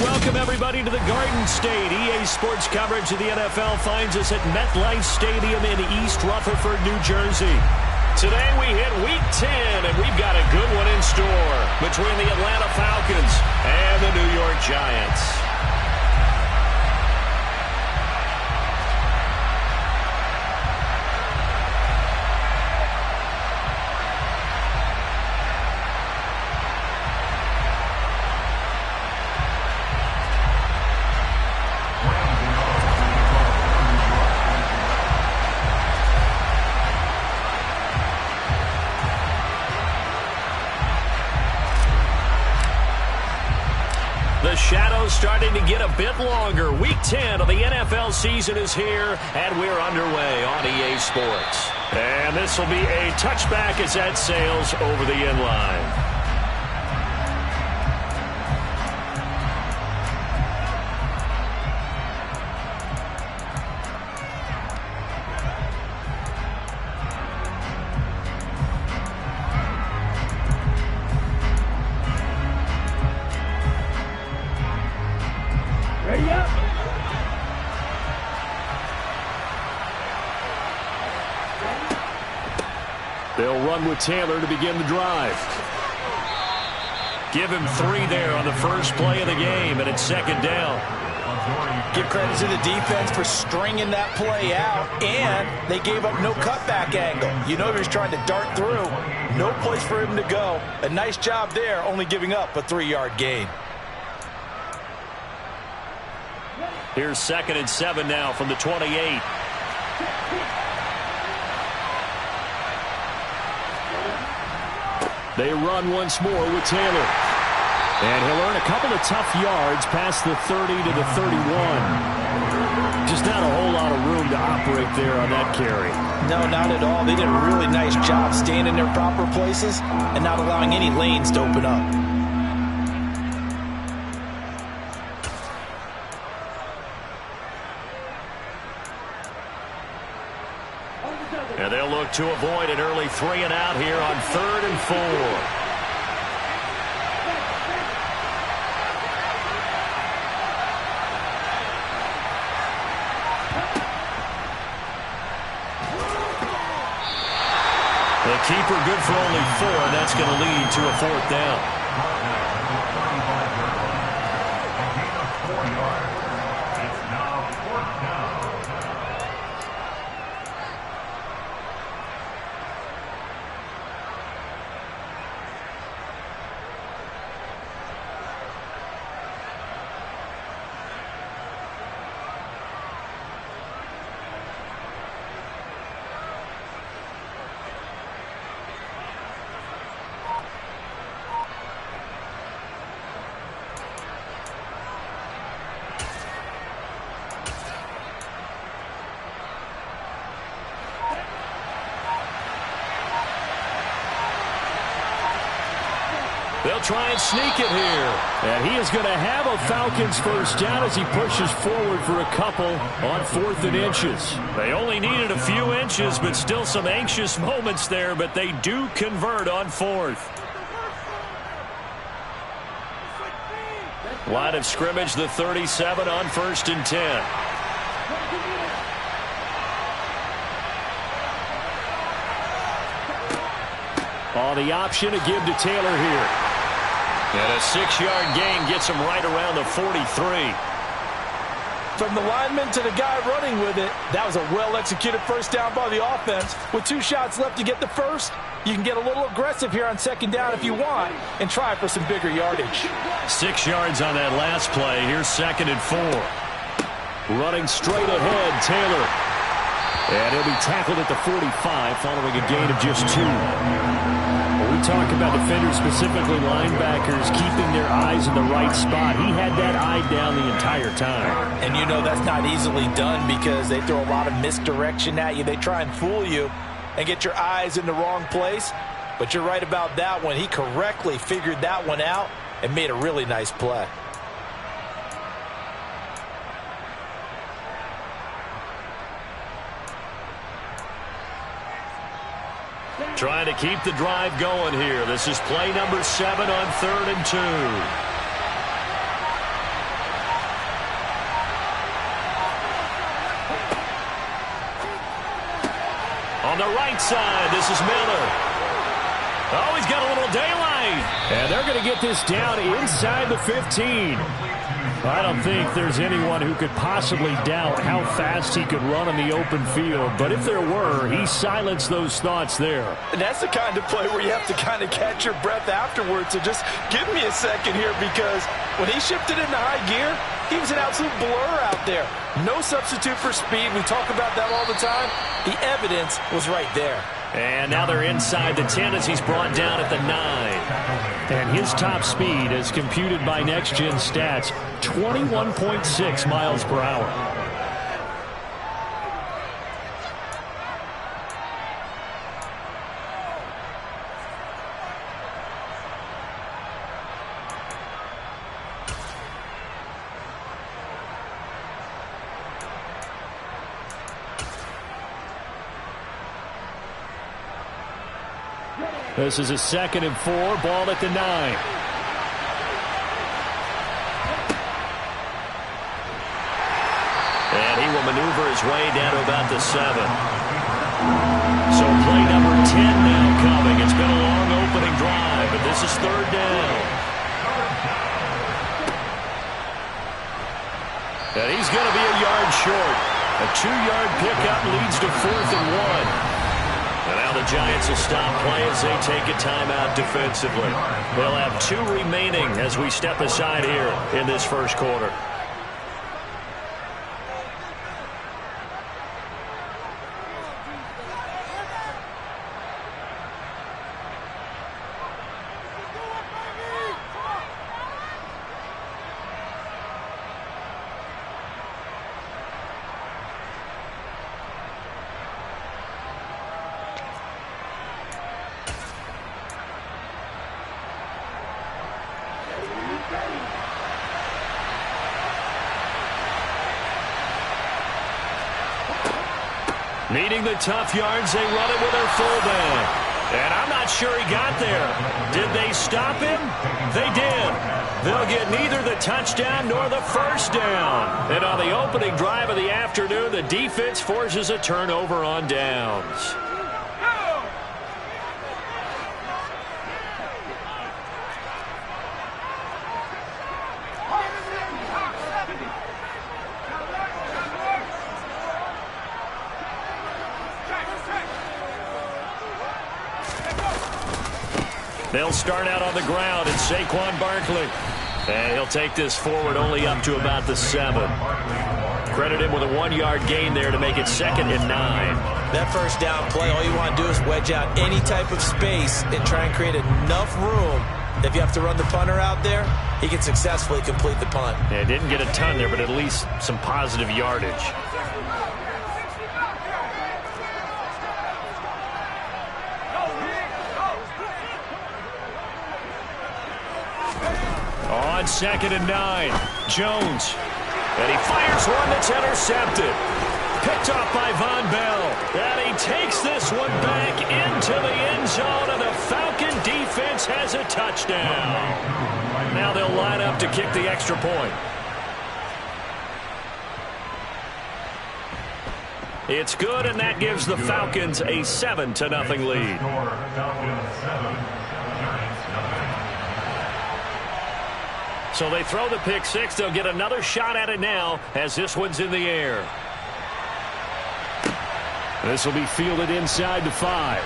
welcome everybody to the Garden State. EA Sports coverage of the NFL finds us at MetLife Stadium in East Rutherford, New Jersey. Today we hit Week 10, and we've got a good one in store between the Atlanta Falcons and the New York Giants. The shadow's starting to get a bit longer. Week 10 of the NFL season is here, and we're underway on EA Sports. And this will be a touchback as that sails over the end line. They'll run with Taylor to begin the drive. Give him 3 there on the first play of the game, and it's second down. Give credit to the defense for stringing that play out, and they gave up no cutback angle. You know he was trying to dart through. No place for him to go. A nice job there, only giving up a 3-yard gain. Here's 2nd and 7 now from the 28. They run once more with Taylor. And he'll earn a couple of tough yards past the 30 to the 31. Just not a whole lot of room to operate there on that carry. No, not at all. They did a really nice job staying in their proper places and not allowing any lanes to open up. And they'll look to avoid an early 3 and out here on 3rd and 4. The keeper good for only 4, and that's going to lead to a 4th down. They'll try and sneak it here. And he is going to have a Falcons first down as he pushes forward for a couple on 4th and inches. They only needed a few inches, but still some anxious moments there, but they do convert on 4th. Line of scrimmage, the 37 on 1st and 10. On the option to give to Taylor here. And a 6-yard gain gets him right around the 43. From the lineman to the guy running with it, that was a well-executed first down by the offense. With 2 shots left to get the first, you can get a little aggressive here on 2nd down if you want and try for some bigger yardage. 6 yards on that last play. Here's 2nd and 4. Running straight ahead, Taylor. And he'll be tackled at the 45 following a gain of just 2. We talk about defenders, specifically linebackers, keeping their eyes in the right spot. He had that eye down the entire time. And you know that's not easily done because they throw a lot of misdirection at you. They try and fool you and get your eyes in the wrong place. But you're right about that one. He correctly figured that one out and made a really nice play. Trying to keep the drive going here. This is play number 7 on 3rd and 2. On the right side, this is Miller. Oh, he's got a little daylight. And they're going to get this down inside the 15. I don't think there's anyone who could possibly doubt how fast he could run on the open field. But if there were, he silenced those thoughts there. And that's the kind of play where you have to kind of catch your breath afterwards. So just give me a second here, because when he shifted into high gear, he was an absolute blur out there. No substitute for speed. We talk about that all the time. The evidence was right there. And now they're inside the 10 as he's brought down at the 9. And his top speed, as computed by Next Gen Stats, 21.6 miles per hour. This is a 2nd and 4, ball at the 9. And he will maneuver his way down to about the 7. So play number 10 now coming. It's been a long opening drive, but this is 3rd down. And he's going to be a yard short. A 2-yard pickup leads to 4th and 1. And now the Giants will stop play as they take a timeout defensively. They'll have 2 remaining as we step aside here in this first quarter. Needing the tough yards, they run it with their fullback. And I'm not sure he got there. Did they stop him? They did. They'll get neither the touchdown nor the first down. And on the opening drive of the afternoon, the defense forces a turnover on downs. They'll start out on the ground, and Saquon Barkley. And he'll take this forward only up to about the 7. Credit him with a 1-yard gain there to make it 2nd and 9. That first down play, all you want to do is wedge out any type of space and try and create enough room. If you have to run the punter out there, he can successfully complete the punt. Yeah, didn't get a ton there, but at least some positive yardage. On 2nd and 9, Jones. And he fires one that's intercepted. Picked off by Von Bell. And he takes this one back into the end zone, and the Falcon defense has a touchdown. Now they'll line up to kick the extra point. It's good, and that gives the Falcons a 7-0 lead. So they throw the pick 6. They'll get another shot at it now as this one's in the air. This will be fielded inside the 5.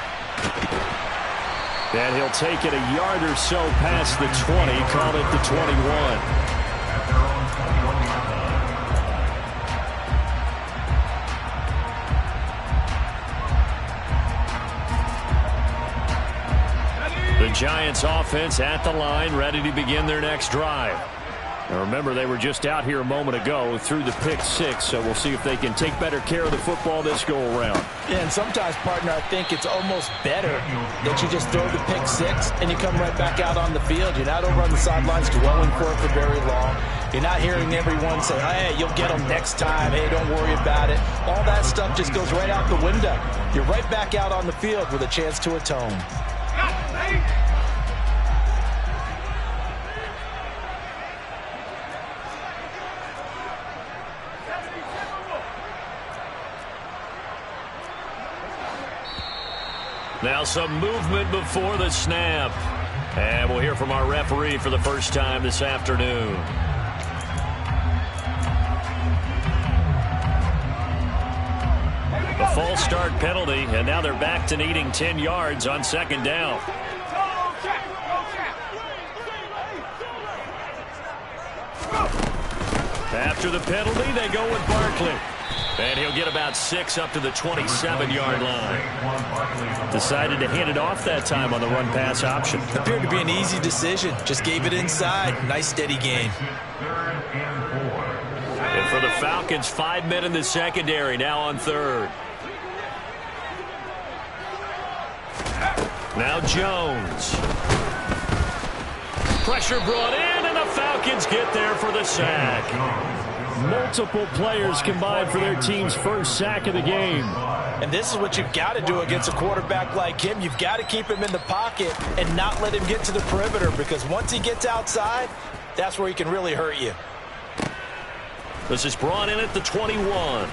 And he'll take it a yard or so past the 20, call it the 21. The Giants offense at the line, ready to begin their next drive. Now remember, they were just out here a moment ago through the pick 6, so we'll see if they can take better care of the football this go-around. Yeah, and sometimes, partner, I think it's almost better that you just throw the pick 6 and you come right back out on the field. You're not over on the sidelines dwelling for it for very long. You're not hearing everyone say, hey, you'll get them next time. Hey, don't worry about it. All that stuff just goes right out the window. You're right back out on the field with a chance to atone. Now some movement before the snap. And we'll hear from our referee for the first time this afternoon. A false start penalty, and now they're back to needing 10 yards on second down. After the penalty, they go with Barkley. And he'll get about 6 up to the 27-yard line. Decided to hand it off that time on the run-pass option. Appeared to be an easy decision. Just gave it inside. Nice steady gain. And for the Falcons, 5 men in the secondary, now on third. Now Jones. Pressure brought in, and the Falcons get there for the sack. Multiple players combined for their team's first sack of the game. And this is what you've got to do against a quarterback like him. You've got to keep him in the pocket and not let him get to the perimeter, because once he gets outside, that's where he can really hurt you. This is brought in at the 21.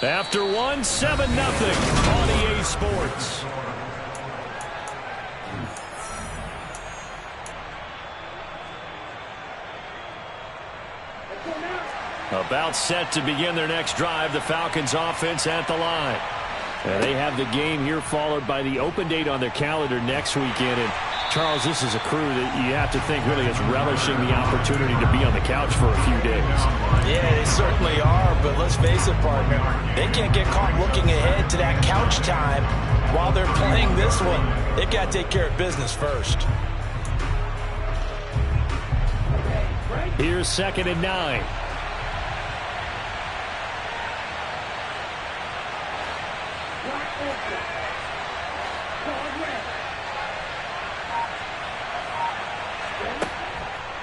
After 7-0 on EA Sports. About set to begin their next drive, the Falcons offense at the line. And they have the game here followed by the open date on their calendar next weekend. And Charles, this is a crew that you have to think really is relishing the opportunity to be on the couch for a few days. Yeah, they certainly are, but let's face it, partner. They can't get caught looking ahead to that couch time while they're playing this one. They've got to take care of business first. Here's 2nd and 9.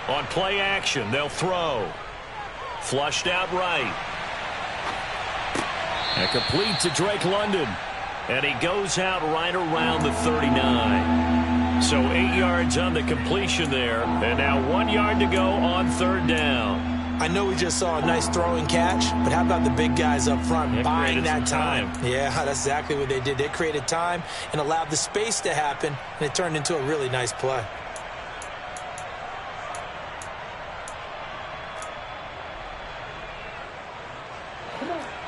On play action, they'll throw. Flushed out right. And complete to Drake London. And he goes out right around the 39. So 8 yards on the completion there. And now 1 yard to go on third down. I know we just saw a nice throwing catch, but how about the big guys up front buying that time? Yeah, that's exactly what they did. They created time and allowed the space to happen, and it turned into a really nice play.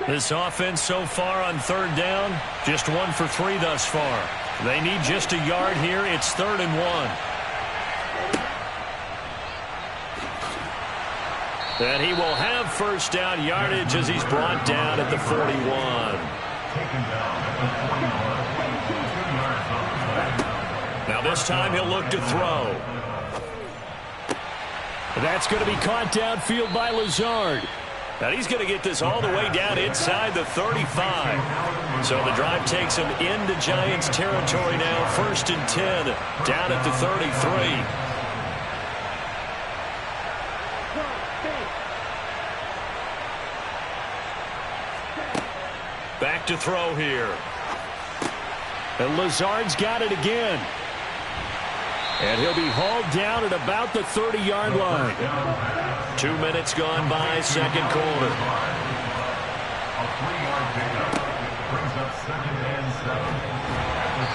This offense so far on third down, just 1 for 3 thus far. They need just a yard here. It's 3rd and 1. And he will have first down yardage as he's brought down at the 41. Now this time he'll look to throw. That's going to be caught downfield by Lazard. And he's going to get this all the way down inside the 35. So the drive takes him into Giants territory now. 1st and 10 down at the 33. Back to throw here. And Lazard's got it again. And he'll be hauled down at about the 30-yard line. 2 minutes gone by, second quarter.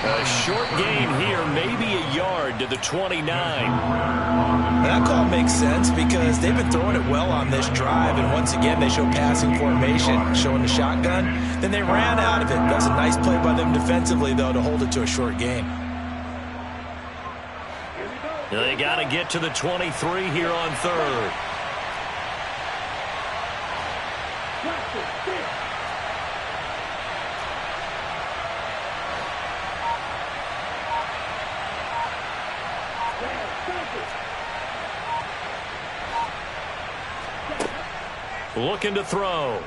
A short gain here, maybe a yard to the 29. That call makes sense because they've been throwing it well on this drive, and once again they show passing formation, showing the shotgun. Then they ran out of it. That's a nice play by them defensively, though, to hold it to a short gain. They got to get to the 23 here on third. Looking to throw.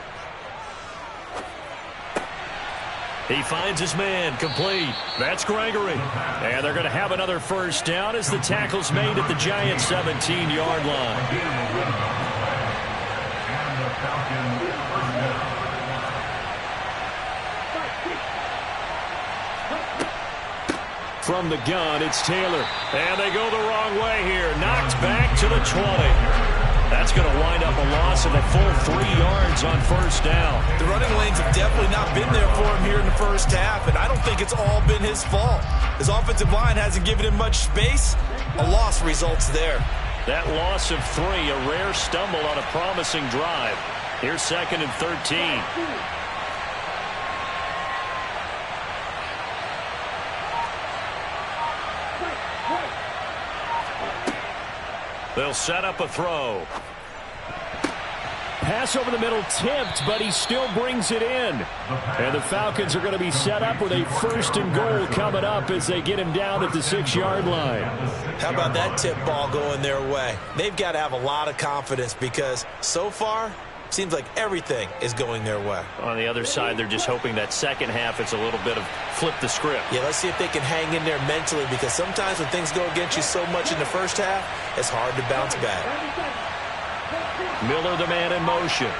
He finds his man, complete. That's Gregory. And they're going to have another first down as the tackle's made at the Giants' 17-yard line. From the gun, it's Taylor. And they go the wrong way here. Knocked back to the 20. That's going to wind up a loss loss of a full 3 yards on first down. The running lanes have definitely not been there for him here in the first half, and I don't think it's all been his fault. His offensive line hasn't given him much space. A loss results there. That loss of 3, a rare stumble on a promising drive. Here's 2nd and 13. They'll set up a throw. Pass over the middle tipped, but he still brings it in. And the Falcons are going to be set up with a 1st and goal coming up as they get him down at the 6-yard line. How about that tip ball going their way? They've got to have a lot of confidence because so far, seems like everything is going their way. On the other side, they're just hoping that second half it's a little bit of flip the script. Yeah, let's see if they can hang in there mentally because sometimes when things go against you so much in the first half, it's hard to bounce back. Miller, the man in motion.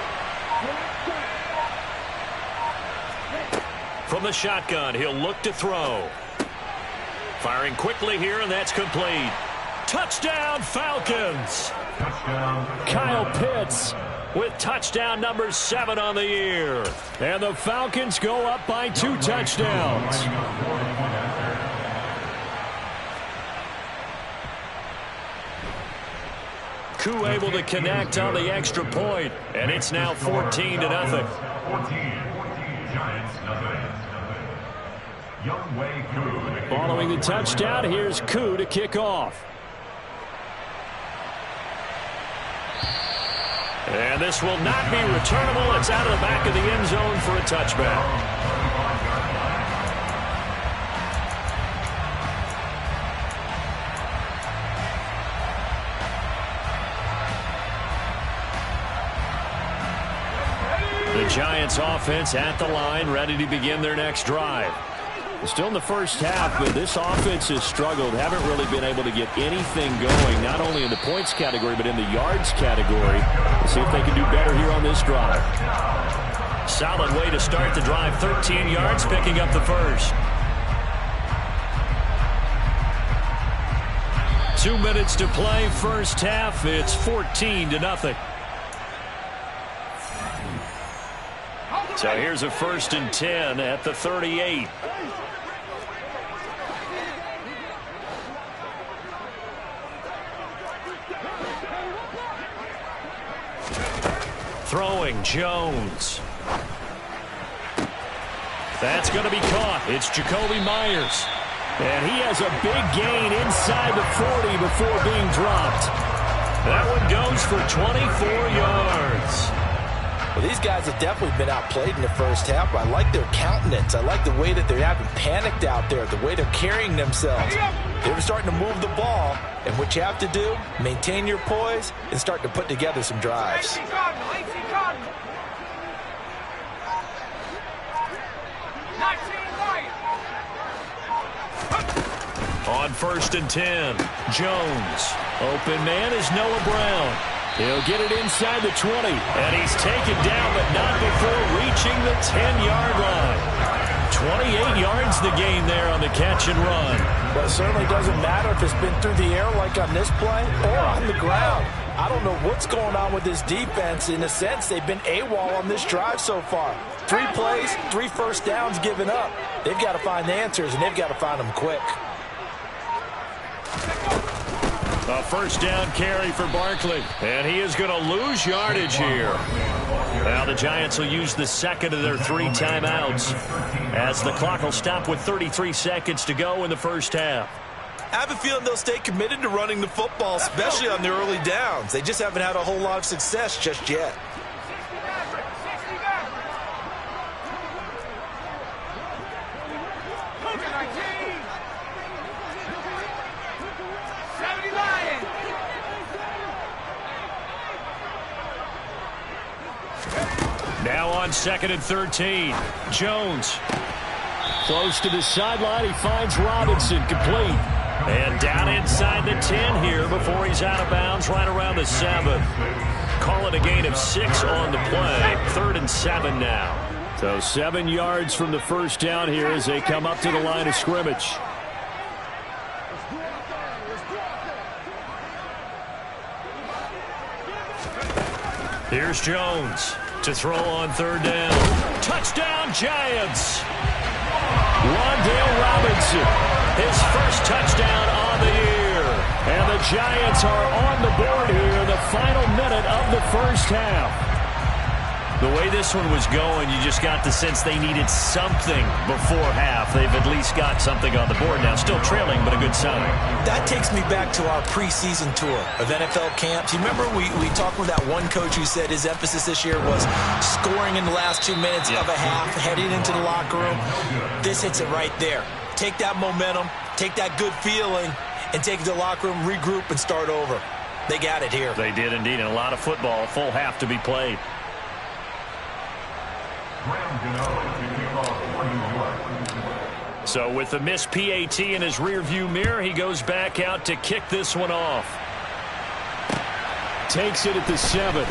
From the shotgun, he'll look to throw. Firing quickly here, and that's complete. Touchdown, Falcons! Kyle Pitts with touchdown number 7 on the year. And the Falcons go up by 2 touchdowns. Koo able to connect on the extra point, and it's now 14-0. Following the touchdown, here's Koo to kick off. And this will not be returnable. It's out of the back of the end zone for a touchback. The Giants offense at the line, ready to begin their next drive. Still in the first half, but this offense has struggled. Haven't really been able to get anything going, not only in the points category, but in the yards category. Let's see if they can do better here on this drive. Solid way to start the drive. 13 yards, picking up the first. 2 minutes to play, first half. It's 14-0. So here's a 1st and 10 at the 38. Throwing, Jones. That's going to be caught. It's Jakobi Meyers. And he has a big gain inside the 40 before being dropped. That one goes for 24 yards. Well, these guys have definitely been outplayed in the first half. I like their countenance. I like the way that they haven't panicked out there, the way they're carrying themselves. They're starting to move the ball, and what you have to do, maintain your poise and start to put together some drives. On 1st and 10, Jones. Open man is Noah Brown. He'll get it inside the 20, and he's taken down, but not before reaching the 10-yard line. 28 yards the gain there on the catch and run. Well, it certainly doesn't matter if it's been through the air like on this play or on the ground. I don't know what's going on with this defense. In a sense, they've been AWOL on this drive so far. 3 plays, 3 first downs given up. They've got to find the answers, and they've got to find them quick. A 1st down carry for Barkley, and he is going to lose yardage here. Now the Giants will use the 2nd of their 3 timeouts as the clock will stop with 33 seconds to go in the first half. I have a feeling they'll stay committed to running the football, especially on their early downs. They just haven't had a whole lot of success just yet. Now on 2nd and 13, Jones. Close to the sideline, he finds Robinson, complete. And down inside the 10 here before he's out of bounds right around the 7. Call it a gain of 6 on the play. 3rd and 7 now. So 7 yards from the first down here as they come up to the line of scrimmage. Here's Jones to throw on third down. Touchdown, Giants! Wan'Dale Robinson, his first touchdown on the year. And the Giants are on the board here in the final minute of the first half. The way this one was going, you just got the sense they needed something before half. They've at least got something on the board now. Still trailing, but a good sign. That takes me back to our preseason tour of NFL camps. You remember we talked with that one coach who said his emphasis this year was scoring in the last 2 minutes of a half, heading into the locker room. This hits it right there. Take that momentum, take that good feeling, and take it to the locker room, regroup, and start over. They got it here. They did indeed, and a lot of football, a full half to be played. So with the missed PAT in his rearview mirror, he goes back out to kick this one off. Takes it at the 7.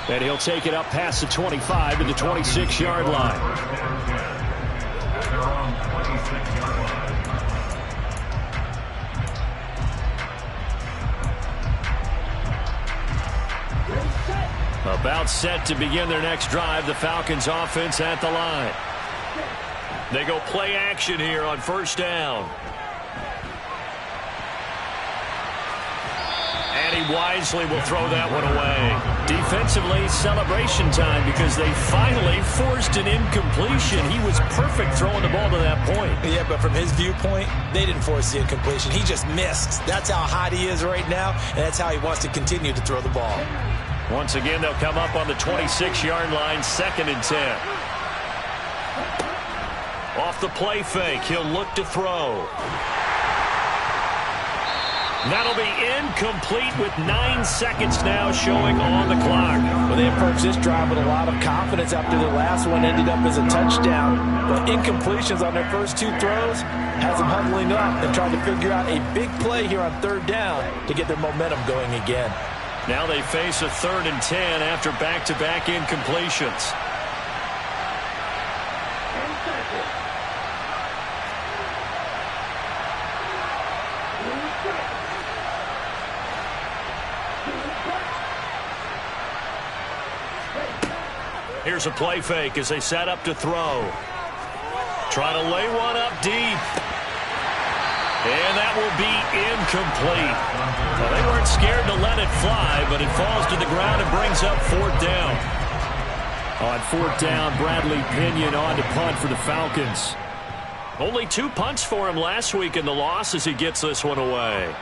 And he'll take it up past the 25 to the 26-yard line. About set to begin their next drive. The Falcons offense at the line. They go play action here on first down. And he wisely will throw that one away. Defensively, celebration time because they finally forced an incompletion. He was perfect throwing the ball to that point. Yeah, but from his viewpoint, they didn't force the incompletion. He just missed. That's how hot he is right now, and that's how he wants to continue to throw the ball. Once again, they'll come up on the 26-yard line, 2nd and 10. Off the play fake, he'll look to throw. That'll be incomplete with 9 seconds now showing on the clock. Well, they approached this drive with a lot of confidence after the last one ended up as a touchdown. But incompletions on their first 2 throws has them huddling up and trying to figure out a big play here on 3rd down to get their momentum going again. Now they face a 3rd and 10 after back-to-back incompletions. Here's a play fake as they set up to throw. Trying to lay one up deep. And that will be incomplete. Well, they weren't scared to let it fly, but it falls to the ground and brings up 4th down. On 4th down, Bradley Pinion on to punt for the Falcons. Only 2 punts for him last week in the loss as he gets this one away.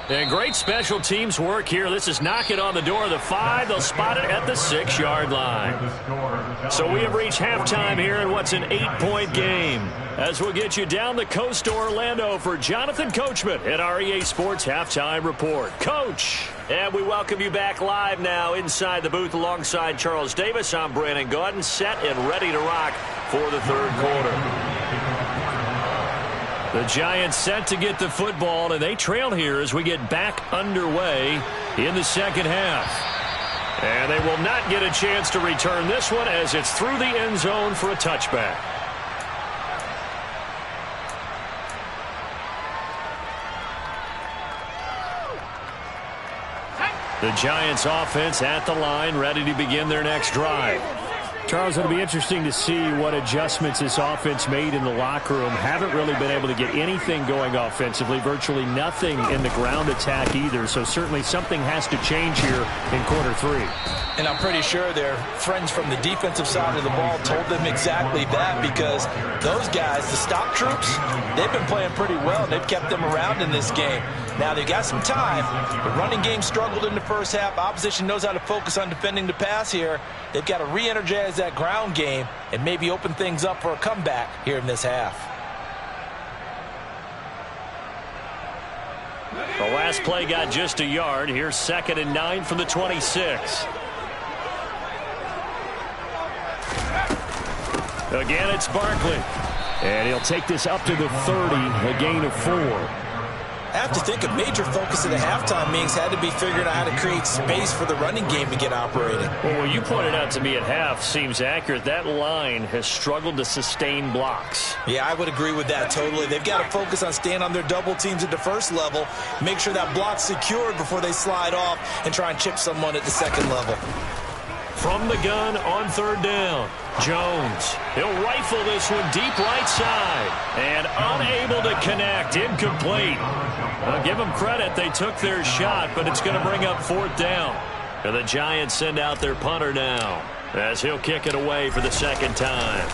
And great special teams work here. This is knocking on the door of the 5. They'll spot it at the 6-yard line. So we have reached halftime here in what's an 8-point game. As we'll get you down the coast to Orlando for Jonathan Coachman at our EA Sports Halftime Report. Coach! And we welcome you back live now inside the booth alongside Charles Davis. I'm Brandon Gaudin, set and ready to rock for the 3rd quarter. The Giants set to get the football, and they trail here as we get back underway in the 2nd half. And they will not get a chance to return this one as it's through the end zone for a touchback. The Giants offense at the line, ready to begin their next drive. Charles, it'll be interesting to see what adjustments this offense made in the locker room. Haven't really been able to get anything going offensively, virtually nothing in the ground attack either. So certainly something has to change here in quarter 3. And I'm pretty sure their friends from the defensive side of the ball told them exactly that, because those guys, the stop troops, they've been playing pretty well. They've kept them around in this game. Now, they've got some time. The running game struggled in the first half. Opposition knows how to focus on defending the pass here. They've got to re-energize that ground game and maybe open things up for a comeback here in this half. The last play got just a yard. Here's 2nd and 9 from the 26. Again, it's Barkley. And he'll take this up to the 30, a gain of 4. I have to think a major focus of the halftime meetings had to be figuring out how to create space for the running game to get operating. Well, what you pointed out to me at half seems accurate. That line has struggled to sustain blocks. Yeah, I would agree with that totally. They've got to focus on staying on their double teams at the first level, make sure that block's secured before they slide off and try and chip someone at the second level. From the gun on third down, Jones. He'll rifle this one deep right side. And unable to connect. Incomplete. I'll give them credit. They took their shot, but it's going to bring up fourth down. And the Giants send out their punter now as he'll kick it away for the second time.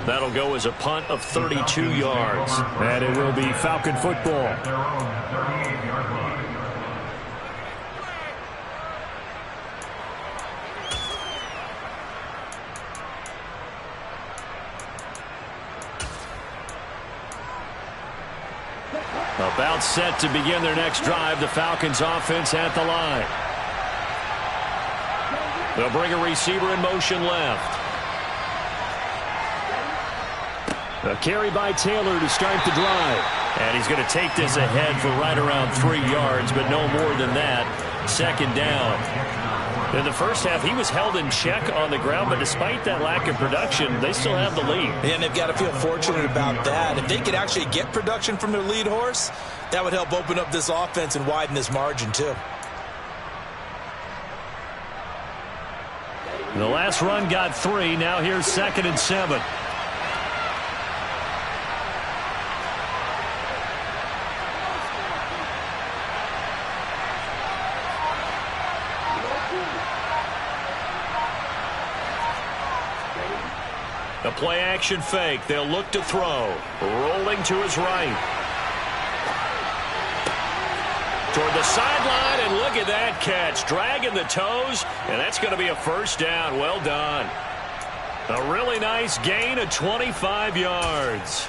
That'll go as a punt of 32 yards. And it will be Falcon football. About set to begin their next drive. The Falcons offense at the line. They'll bring a receiver in motion left. A carry by Taylor to start the drive. And he's going to take this ahead for right around 3 yards, but no more than that. Second down. In the first half, he was held in check on the ground, but despite that lack of production, they still have the lead. And they've got to feel fortunate about that. If they could actually get production from their lead horse, that would help open up this offense and widen this margin too. The last run got 3. Now here's 2nd and 7. The play action fake. They'll look to throw. Rolling to his right. Toward the sideline, and look at that catch. Dragging the toes, and that's going to be a first down. Well done. A really nice gain of 25 yards.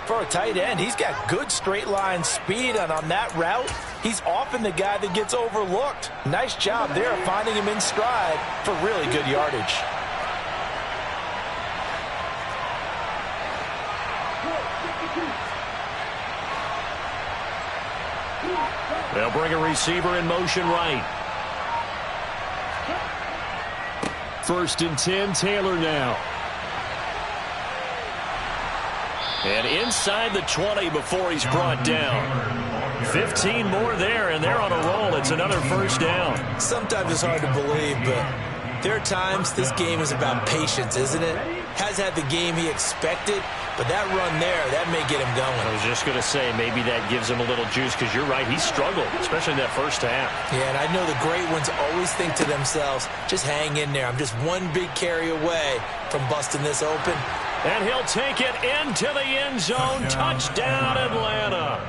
For a tight end, he's got good straight line speed, and on that route, he's often the guy that gets overlooked. Nice job there of finding him in stride for really good yardage. They'll bring a receiver in motion right. 1st and 10, Taylor now. And inside the 20 before he's brought down. 15 more there, and they're on a roll. It's another first down. Sometimes it's hard to believe, but there are times this game is about patience, isn't it? Has had the game he expected, but that run there, that may get him going. I was just going to say, maybe that gives him a little juice, because you're right, he struggled, especially in that first half. Yeah, and I know the great ones always think to themselves, just hang in there. I'm just one big carry away from busting this open. And he'll take it into the end zone. Touchdown, Atlanta.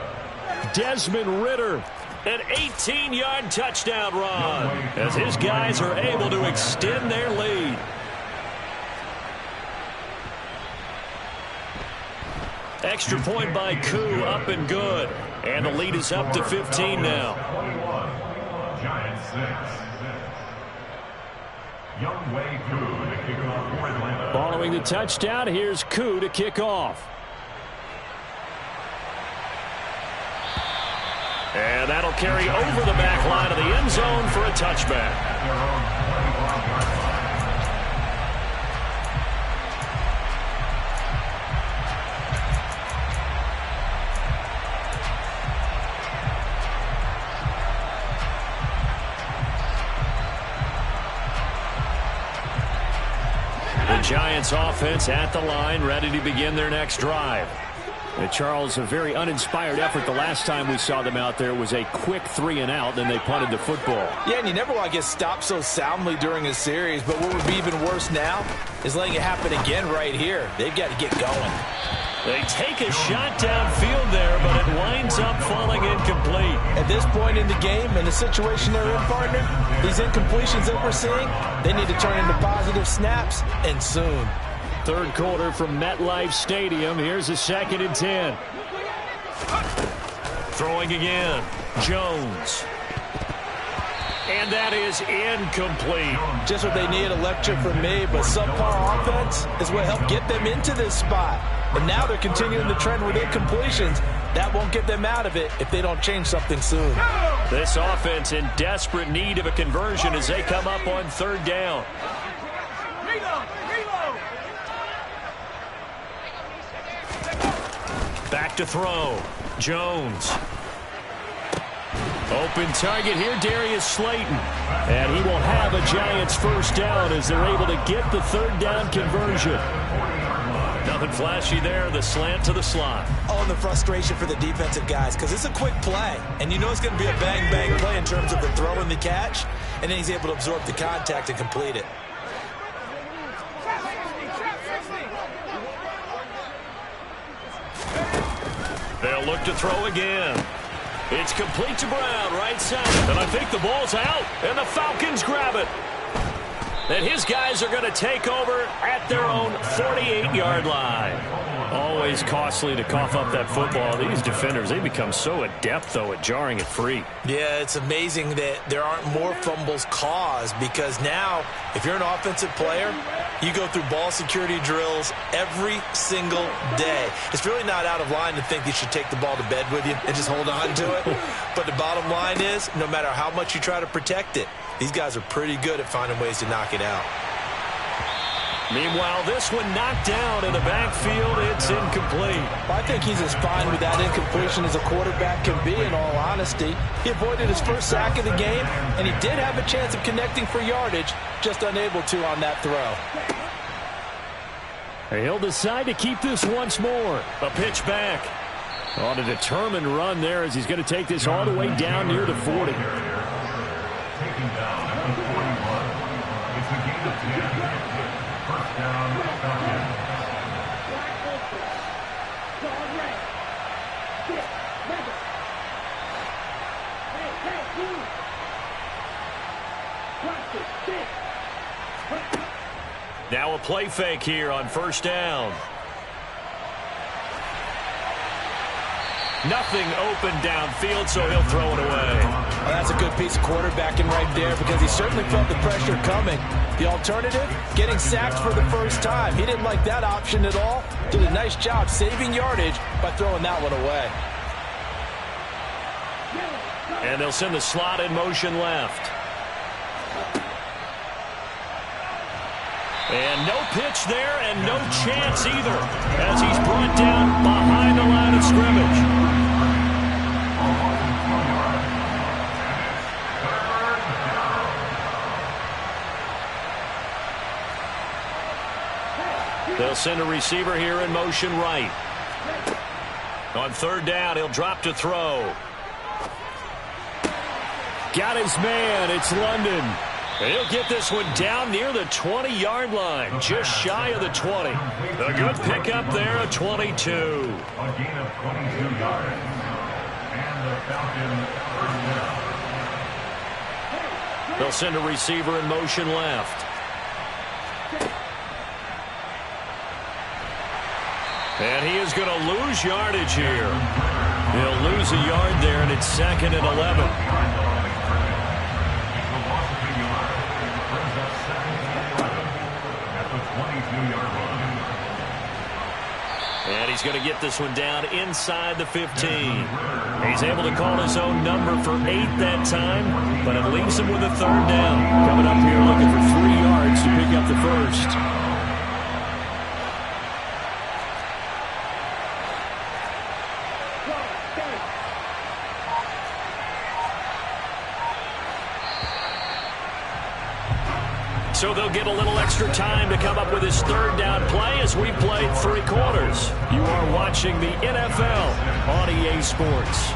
Desmond Ridder, an 18-yard touchdown run, as his guys are able to extend their lead. Extra point by Koo, up and good. And the lead is up to 15 now. Giants 6. Younghoe Koo to kick off for Atlanta. Following the touchdown, here's Koo to kick off. And that'll carry over the back line of the end zone for a touchback. The Giants offense at the line, ready to begin their next drive. Charles, a very uninspired effort. The last time we saw them out there was a quick 3-and-out, then they punted the football. Yeah, and you never want to get stopped so soundly during a series, but what would be even worse now is letting it happen again right here. They've got to get going. They take a shot downfield there, but it winds up falling incomplete. At this point in the game, and the situation they're in, partner, these incompletions that we're seeing, they need to turn into positive snaps, and soon. Third quarter from MetLife Stadium. Here's a 2nd and 10. Throwing again. Jones. And that is incomplete. Just what they need, a lecture from me, but subpar offense is what helped get them into this spot. And now they're continuing the trend with incompletions. That won't get them out of it if they don't change something soon. This offense in desperate need of a conversion as they come up on third down. Back to throw. Jones. Open target here, Darius Slayton. And he will have a Giants first down as they're able to get the third down conversion. Nothing flashy there, the slant to the slot. Oh, and the frustration for the defensive guys, because it's a quick play. And you know it's going to be a bang-bang play in terms of the throw and the catch. And then he's able to absorb the contact and complete it. They'll look to throw again. It's complete to Brown, right side. And I think the ball's out, and the Falcons grab it. And his guys are going to take over at their own 48-yard line. Always costly to cough up that football. These defenders, they become so adept, though, at jarring it free. Yeah, it's amazing that there aren't more fumbles caused, because now, if you're an offensive player, you go through ball security drills every single day. It's really not out of line to think you should take the ball to bed with you and just hold on to it. But the bottom line is, no matter how much you try to protect it, these guys are pretty good at finding ways to knock it out. Meanwhile, this one knocked down in the backfield. It's incomplete. I think he's as fine with that incompletion as a quarterback can be, in all honesty. He avoided his first sack of the game, and he did have a chance of connecting for yardage, just unable to on that throw. He'll decide to keep this once more. A pitch back. On a determined run there as he's going to take this all the way down near the 40. Taking down at the 41. It's a gain of 10. First down, Falcons. Now a play fake here on first down. Nothing open downfield, so he'll throw it away. Well, that's a good piece of quarterbacking right there, because he certainly felt the pressure coming. The alternative, getting sacked for the first time. He didn't like that option at all. Did a nice job saving yardage by throwing that one away. And they'll send the slot in motion left. And no pitch there, and no chance either, as he's brought down behind the line of scrimmage. They'll send a receiver here in motion right. On third down, he'll drop to throw. Got his man. It's London. And he'll get this one down near the 20-yard line, just shy of the 20. A good pickup there, a 22. A gain of 22 yards. And the Falcons first down. They'll send a receiver in motion left. And he is going to lose yardage here. He'll lose a yard there, and it's second and 11. And he's going to get this one down inside the 15. He's able to call his own number for 8 that time, but it leaves him with a third down. Coming up here looking for 3 yards to pick up the first. So they'll get a little extra time to come up with his third down play as we played 3 quarters. You are watching the NFL on EA Sports.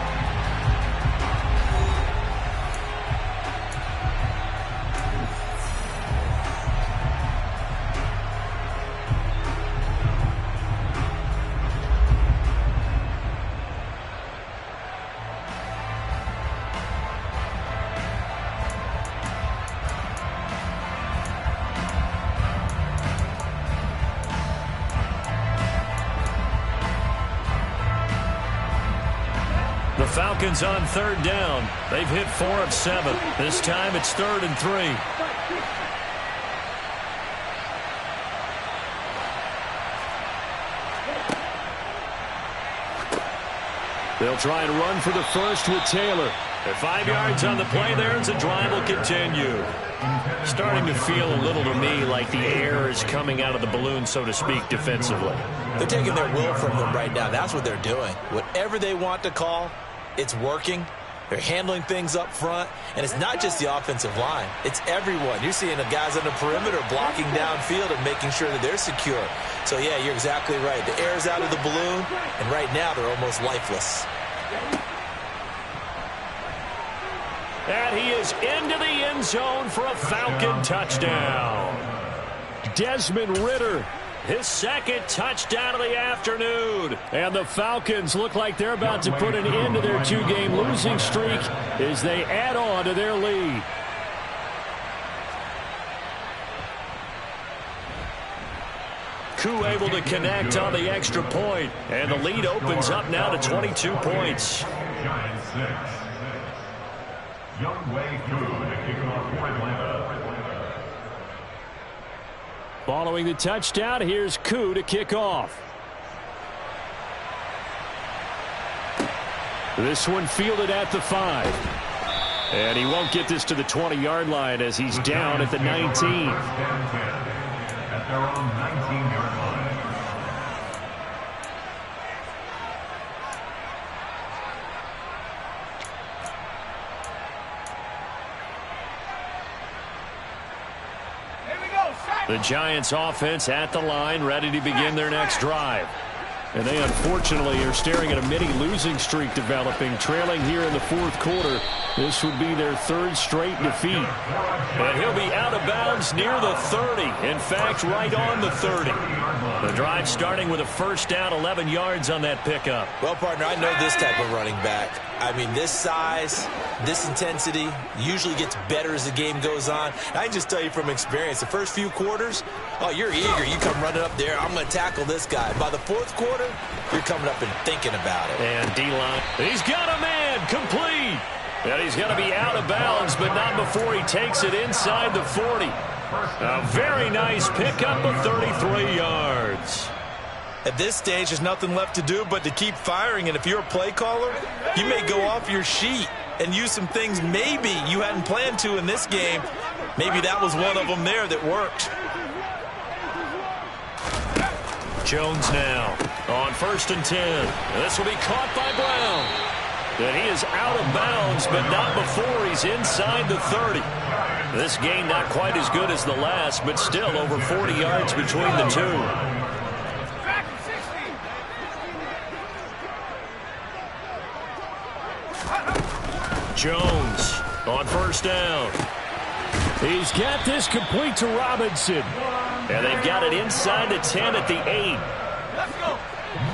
Falcons on third down. They've hit 4 of 7. This time it's 3rd and 3. They'll try and run for the first with Taylor. At 5 yards on the play there, as the drive will continue. Starting to feel a little to me like the air is coming out of the balloon, so to speak, defensively. They're taking their will from them right now. That's what they're doing. Whatever they want to call, it's working. They're handling things up front, and it's not just the offensive line. It's everyone. You're seeing the guys on the perimeter blocking downfield and making sure that they're secure. So, yeah, you're exactly right. The air's out of the balloon, and right now they're almost lifeless. And he is into the end zone for a Falcon touchdown. Desmond Ridder, his second touchdown of the afternoon. And the Falcons look like they're about to put an end to their 2-game losing streak as they add on to their lead. Koo able to connect on the extra point, and the lead opens up now to 22 points. Giants 6. Younghoe Koo to kick off for Atlanta. Following the touchdown, here's Koo to kick off. This one fielded at the 5. And he won't get this to the 20-yard line as he's down at the 19. At their own 19-yard line. The Giants offense at the line, ready to begin their next drive. And they unfortunately are staring at a mini losing streak developing, trailing here in the 4th quarter. This would be their 3rd straight defeat. And he'll be out of bounds near the 30. In fact, right on the 30. The drive starting with a first down, 11 yards on that pickup. Well, partner, I know this type of running back. I mean, this size, this intensity usually gets better as the game goes on. I can just tell you from experience, the first few quarters, oh, you're eager. You come running up there, I'm going to tackle this guy. By the 4th quarter, you're coming up and thinking about it. And D-line, he's got a man, complete. And he's going to be out of bounds, but not before he takes it inside the 40. A very nice pickup of 33 yards. At this stage, there's nothing left to do but to keep firing. And if you're a play caller, you may go off your sheet and use some things maybe you hadn't planned to in this game. Maybe that was one of them there that worked. Jones now on 1st and 10. This will be caught by Brown. And he is out of bounds, but not before he's inside the 30. This game not quite as good as the last, but still over 40 yards between the two. Jones on 1st down. He's got this complete to Robinson. And they've got it inside the 10 at the 8. Let's go.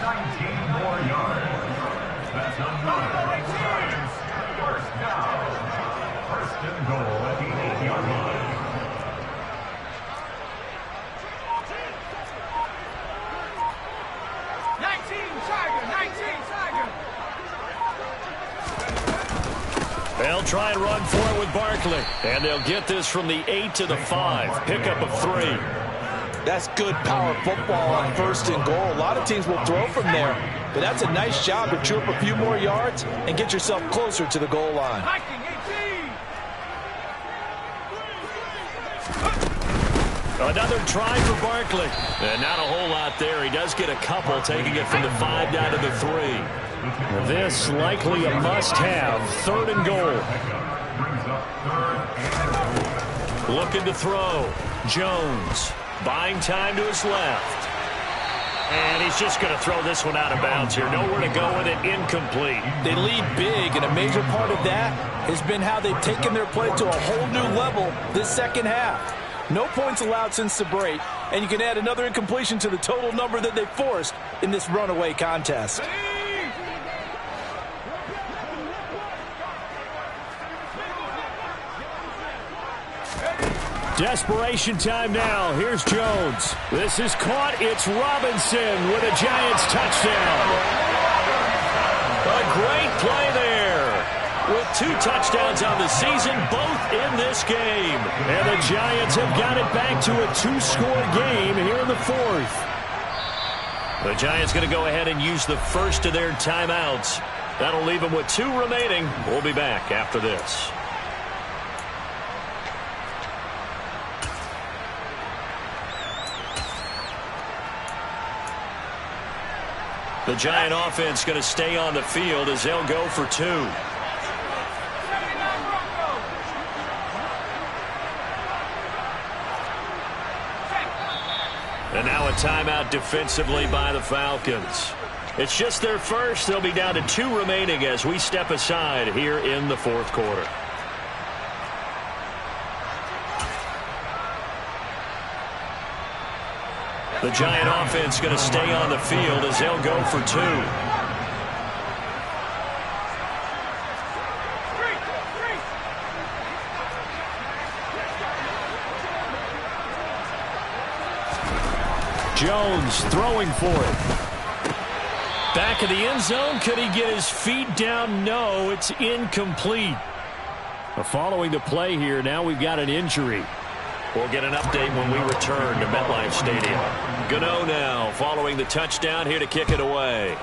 19 more yards. That's another Giants first down. 1st and goal at the 8-yard line. They'll try and run for it with Barkley. And they'll get this from the 8 to the 5. Pickup of 3. That's good power football on 1st and goal. A lot of teams will throw from there, but that's a nice job to chew up a few more yards and get yourself closer to the goal line. Another try for Barkley. And not a whole lot there. He does get a couple, taking it from the 5 down to the 3. This likely a must-have. 3rd and goal. Looking to throw. Jones buying time to his left. And he's just going to throw this one out of bounds here. Nowhere to go with it. Incomplete. They lead big, and a major part of that has been how they've taken their play to a whole new level this second half. No points allowed since the break, and you can add another incompletion to the total number that they forced in this runaway contest. Desperation time now. Here's Jones. This is caught. It's Robinson with a Giants touchdown. A great play there. With 2 touchdowns on the season, both in this game. And the Giants have got it back to a 2-score game here in the 4th. The Giants going to go ahead and use the first of their timeouts. That'll leave them with 2 remaining. We'll be back after this. The Giant offense going to stay on the field as they'll go for 2. And now a timeout defensively by the Falcons. It's just their first. They'll be down to 2 remaining as we step aside here in the 4th quarter. The Giant offense going to stay on the field as they'll go for 2. Jones throwing for it. Back of the end zone. Could he get his feet down? No, it's incomplete. Following the play here, now we've got an injury. We'll get an update when we return to MetLife Stadium. Gano now following the touchdown here to kick it away.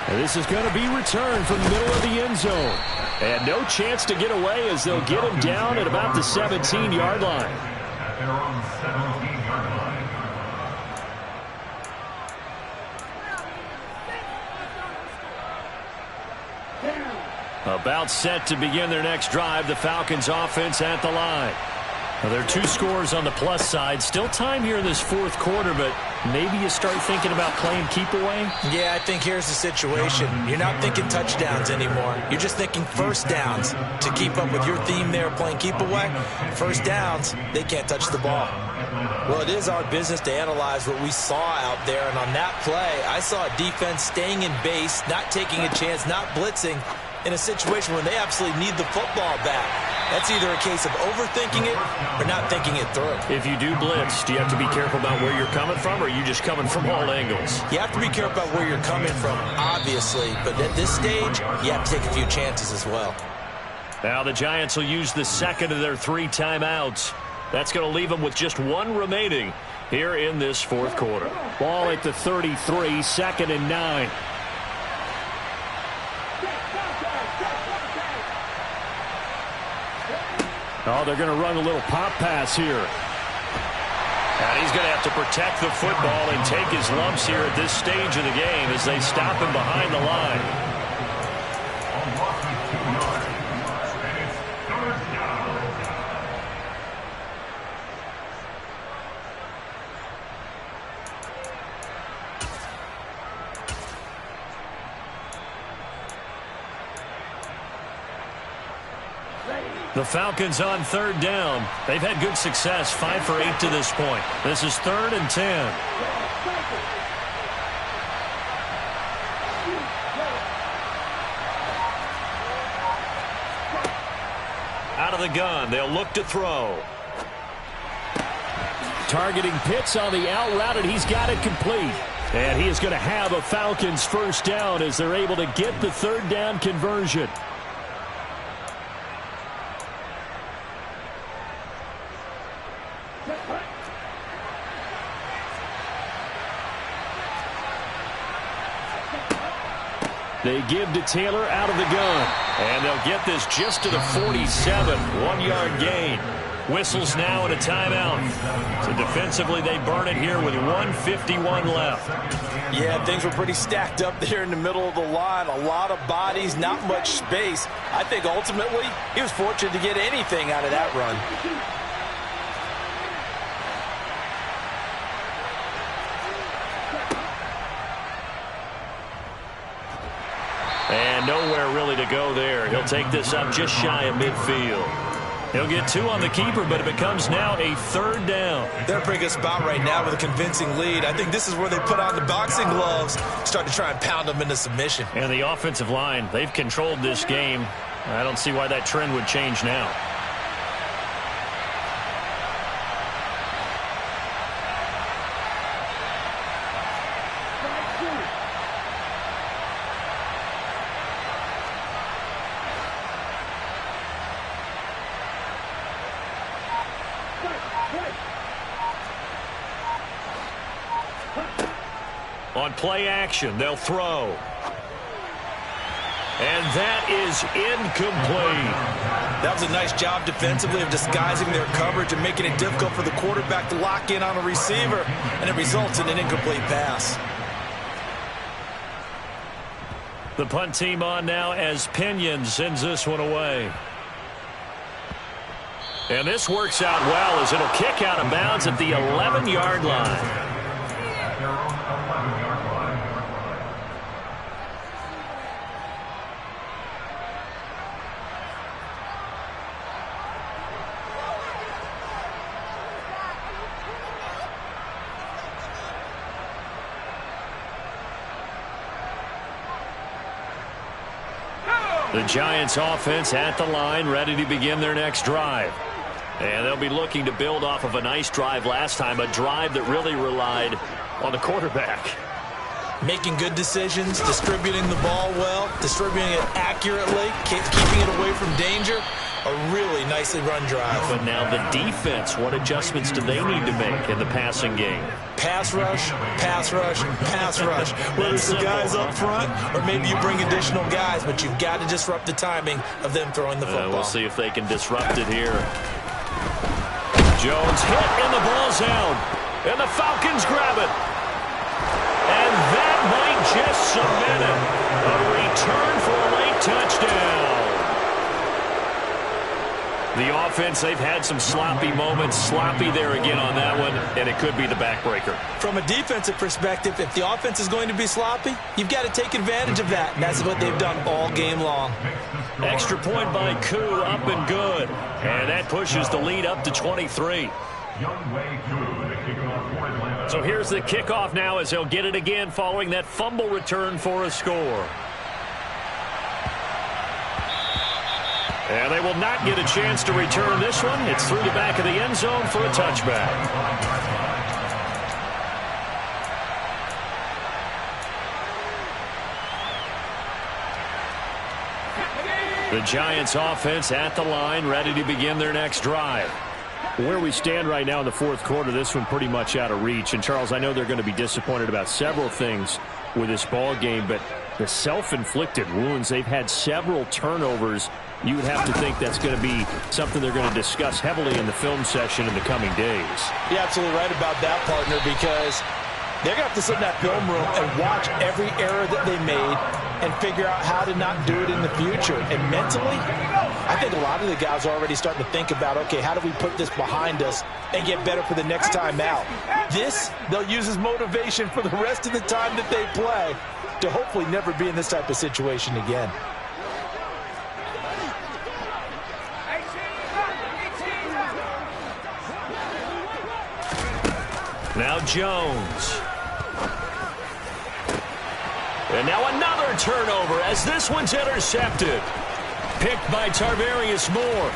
And this is going to be returned from the middle of the end zone. And no chance to get away as they'll get him down at about the 17-yard line. At their own 17-yard line. About set to begin their next drive. The Falcons offense at the line. Now, there are 2 scores on the plus side. Still time here in this 4th quarter, but maybe you start thinking about playing keep away? Yeah, I think here's the situation. You're not thinking touchdowns anymore. You're just thinking first downs. To keep up with your theme there, playing keep away, first downs, they can't touch the ball. Well, it is our business to analyze what we saw out there, and on that play, I saw a defense staying in base, not taking a chance, not blitzing, in a situation where they absolutely need the football back. That's either a case of overthinking it or not thinking it through. If you do blitz, do you have to be careful about where you're coming from, or are you just coming from all angles? You have to be careful about where you're coming from, obviously, but at this stage, you have to take a few chances as well. Now the Giants will use the second of their 3 timeouts. That's going to leave them with just 1 remaining here in this 4th quarter. Ball at the 33, 2nd and 9. Oh, they're going to run a little pop pass here. And he's going to have to protect the football and take his lumps here at this stage of the game as they stop him behind the line. On loss of 2 yards. And it's 3rd down. The Falcons on 3rd down. They've had good success, 5 for 8 to this point. This is 3rd and 10. Out of the gun, they'll look to throw. Targeting Pitts on the out route, and he's got it complete. And he is going to have a Falcons first down as they're able to get the 3rd down conversion. They give to Taylor out of the gun. And they'll get this just to the 47. 1-yard gain. Whistles now and a timeout. So defensively they burn it here with 1:51 left. Yeah, things were pretty stacked up there in the middle of the line. A lot of bodies, not much space. I think ultimately he was fortunate to get anything out of that run. And nowhere really to go there. He'll take this up just shy of midfield. He'll get 2 on the keeper, but it becomes now a 3rd down. They're in a pretty good spot right now with a convincing lead. I think this is where they put on the boxing gloves, start to try and pound them into submission. And the offensive line, they've controlled this game. I don't see why that trend would change now. On play action, they'll throw. And that is incomplete. That was a nice job defensively of disguising their coverage and making it difficult for the quarterback to lock in on a receiver, and it results in an incomplete pass. The punt team on now as Pinion sends this one away. And this works out well as it'll kick out of bounds at the 11-yard line. The Giants offense at the line, ready to begin their next drive. And they'll be looking to build off of a nice drive last time, a drive that really relied on the quarterback. Making good decisions, distributing the ball well, distributing it accurately, keeping it away from danger. A really nicely run drive. But now the defense, what adjustments do they need to make in the passing game? Pass rush, pass rush, pass rush. Whether it's the guys up front or maybe you bring additional guys, but you've got to disrupt the timing of them throwing the football. We'll see if they can disrupt it here. Jones hit and the ball's out. And the Falcons grab it. And that might just cement it. A return for a late touchdown. The offense, they've had some sloppy moments. Sloppy there again on that one, and it could be the backbreaker. From a defensive perspective, if the offense is going to be sloppy, you've got to take advantage of that, and that's what they've done all game long. Extra point by Koo, up and good. And that pushes the lead up to 23. So here's the kickoff now as they'll get it again following that fumble return for a score. And they will not get a chance to return this one. It's through the back of the end zone for a touchback. The Giants offense at the line, ready to begin their next drive. Where we stand right now in the fourth quarter, this one pretty much out of reach. And, Charles, I know they're going to be disappointed about several things with this ball game, but the self-inflicted wounds, they've had several turnovers. You would have to think that's going to be something they're going to discuss heavily in the film session in the coming days. You're absolutely right about that, partner, because they're going to have to sit in that film room and watch every error that they made and figure out how to not do it in the future. And mentally, I think a lot of the guys are already starting to think about, okay, how do we put this behind us and get better for the next time out? This, they'll use as motivation for the rest of the time that they play to hopefully never be in this type of situation again. Now Jones. And now another turnover as this one's intercepted. Picked by Tarvarius Moore.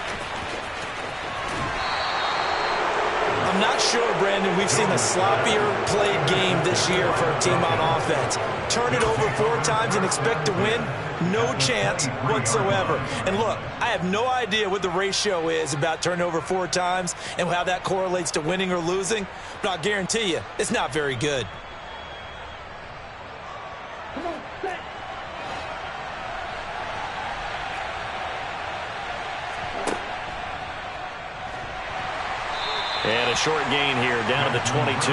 I'm not sure, Brandon, we've seen a sloppier played game this year for a team on offense. Turn it over 4 times and expect to win? No chance whatsoever. And look, I have no idea what the ratio is about turning over 4 times and how that correlates to winning or losing, but I'll guarantee you, it's not very good. And a short gain here, down to the 22.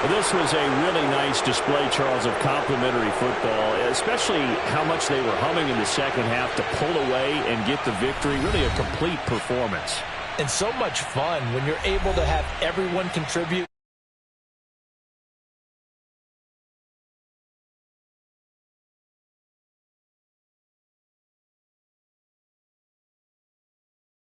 This was a really nice display, Charles, of complimentary football, especially how much they were humming in the second half to pull away and get the victory. Really a complete performance. And so much fun when you're able to have everyone contribute.